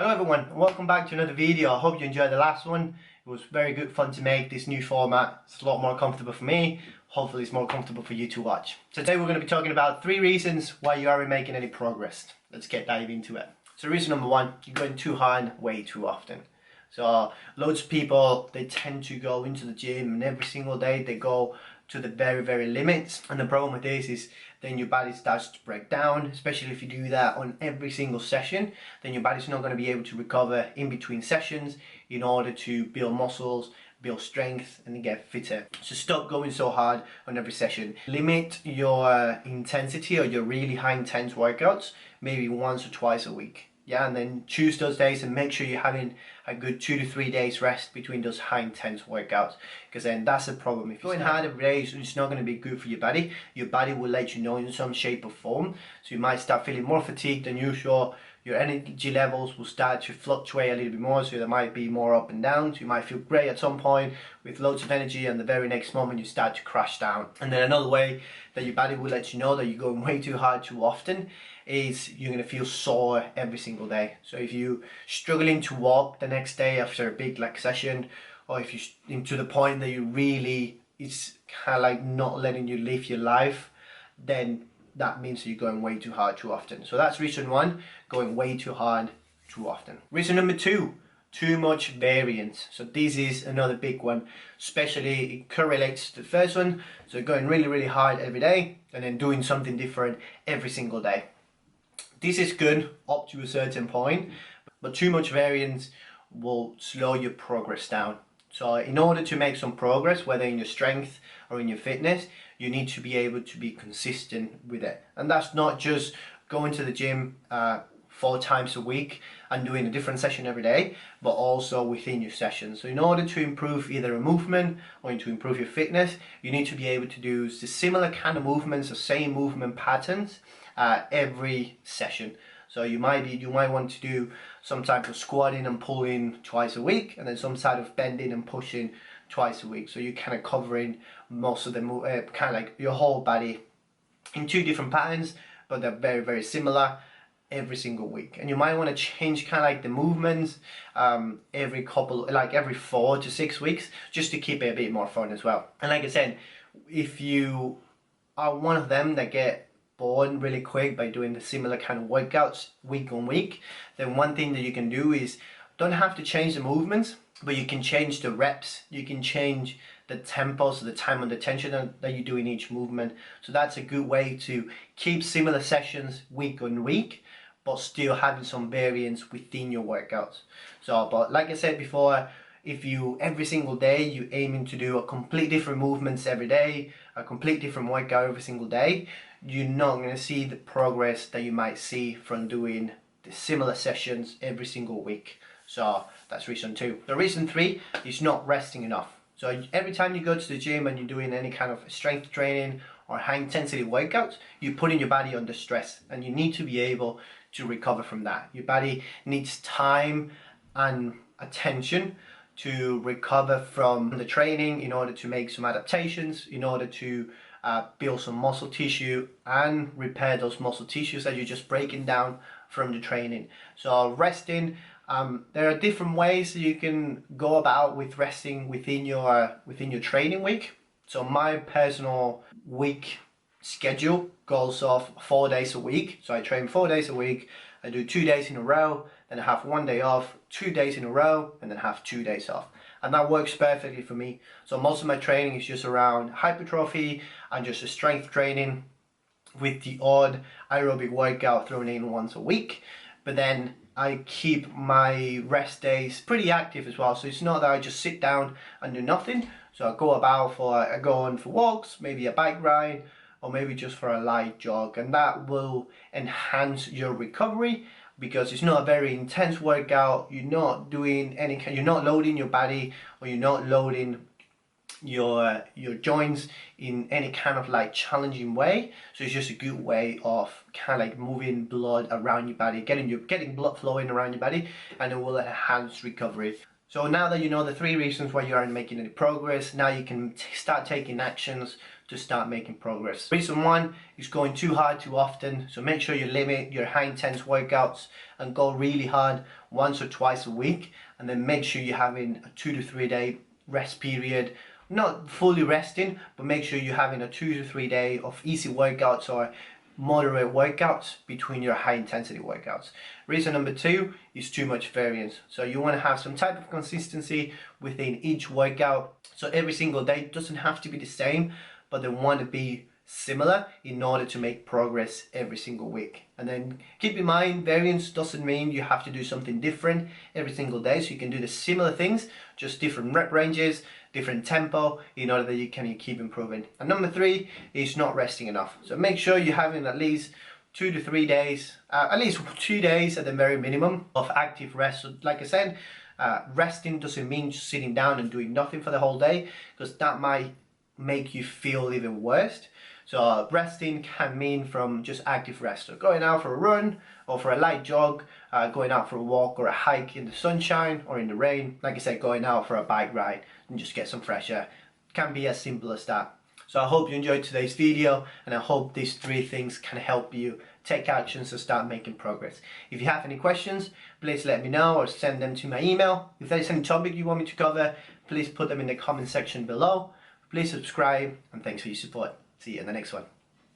Hello everyone, and welcome back to another video. I hope you enjoyed the last one. It was very good fun to make this new format. It's a lot more comfortable for me. Hopefully it's more comfortable for you to watch. So today we're going to be talking about 3 reasons why you aren't making any progress. Let's get dive into it. So reason number 1, you're going too hard way too often. So loads of people, they tend to go into the gym and every single day they go to the very limits, and the problem with this is then your body starts to break down, especially if you do that on every single session. Then your body's not going to be able to recover in between sessions in order to build muscles, build strength and get fitter. So stop going so hard on every session. Limit your intensity or your really high intense workouts maybe once or twice a week. Yeah, and then choose those days and make sure you're having a good 2 to 3 days rest between those high intense workouts, because then that's the problem. If you're going hard every day, it's not going to be good for your body. Your body will let you know in some shape or form. So you might start feeling more fatigued than usual. Your energy levels will start to fluctuate a little bit more, so there might be more up and down. So you might feel great at some point with loads of energy, and the very next moment you start to crash down. And then another way that your body will let you know that you're going way too hard too often is you're going to feel sore every single day. So if you're struggling to walk the next day after a big session, or if you're to the point that you really, it's kind of like not letting you live your life, then that means that you're going way too hard too often. So that's reason 1, going way too hard too often. Reason number 2, too much variance. So this is another big one, especially it correlates to the first one. So going really hard every day and then doing something different every single day. This is good up to a certain point, but too much variance will slow your progress down. So in order to make some progress, whether in your strength or in your fitness, you need to be able to be consistent with it. And that's not just going to the gym 4 times a week and doing a different session every day, but also within your session. So in order to improve either a movement or to improve your fitness, you need to be able to do the similar kind of movements, the same movement patterns every session. So you might want to do some type of squatting and pulling twice a week, and then some side of bending and pushing twice a week. So you're kind of covering most of the kind of like your whole body in 2 different patterns, but they're very similar every single week. And you might want to change kind of like the movements every 4 to 6 weeks, just to keep it a bit more fun as well. And like I said, if you are one of them that get bored really quick by doing the similar kind of workouts week on week, then one thing that you can do is, don't have to change the movements, but you can change the reps, you can change the tempo, so the time under tension that you do in each movement. So that's a good way to keep similar sessions week on week, but still having some variance within your workouts. So, but like I said before, if you every single day you aiming to do a complete different movements every day, a complete different workout every single day, you're not going to see the progress that you might see from doing the similar sessions every single week. So that's reason 2. The reason 3 is not resting enough. So every time you go to the gym and you're doing any kind of strength training or high intensity workouts, you're putting your body under stress, and you need to be able to recover from that. Your body needs time and attention to recover from the training in order to make some adaptations, in order to build some muscle tissue and repair those muscle tissues that you're just breaking down from the training. So resting, there are different ways that you can go about with resting within your training week. So my personal week schedule goes off 4 days a week. So I train 4 days a week. I do 2 days in a row, then I have 1 day off, 2 days in a row, and then have 2 days off. And that works perfectly for me. So most of my training is just around hypertrophy and just a strength training, with the odd aerobic workout thrown in once a week. But then I keep my rest days pretty active as well. So it's not that I just sit down and do nothing. So I go on for walks, maybe a bike ride, or maybe just for a light jog, and that will enhance your recovery, because it's not a very intense workout. You're not doing you're not loading your body, or you're not loading your joints in any kind of like challenging way. So it's just a good way of kind of like moving blood around your body, getting blood flowing around your body, and it will enhance recovery. So now that you know the 3 reasons why you aren't making any progress, now you can start taking actions to start making progress. Reason one is going too hard too often, so make sure you limit your high intense workouts and go really hard once or twice a week, and then make sure you're having a 2 to 3 day rest period. Not fully resting, but make sure you're having a 2 to 3 day of easy workouts or moderate workouts between your high intensity workouts. Reason number two is too much variance. So you want to have some type of consistency within each workout. So every single day doesn't have to be the same, but they want to be similar in order to make progress every single week. And then keep in mind, variance doesn't mean you have to do something different every single day. So you can do the similar things, just different rep ranges, different tempo, in order that you can keep improving. And number three is not resting enough. So make sure you're having at least 2 to 3 days, at least 2 days at the very minimum of active rest. So like I said, resting doesn't mean just sitting down and doing nothing for the whole day, because that might make you feel even worse. So resting can mean from just active rest, so going out for a run or for a light jog, going out for a walk or a hike in the sunshine or in the rain. Like I said, going out for a bike ride and just get some fresh air. Can be as simple as that. So I hope you enjoyed today's video, and I hope these 3 things can help you take actions to start making progress. If you have any questions, please let me know or send them to my email. If there's any topic you want me to cover, please put them in the comment section below. Please subscribe, and thanks for your support. See you in the next one.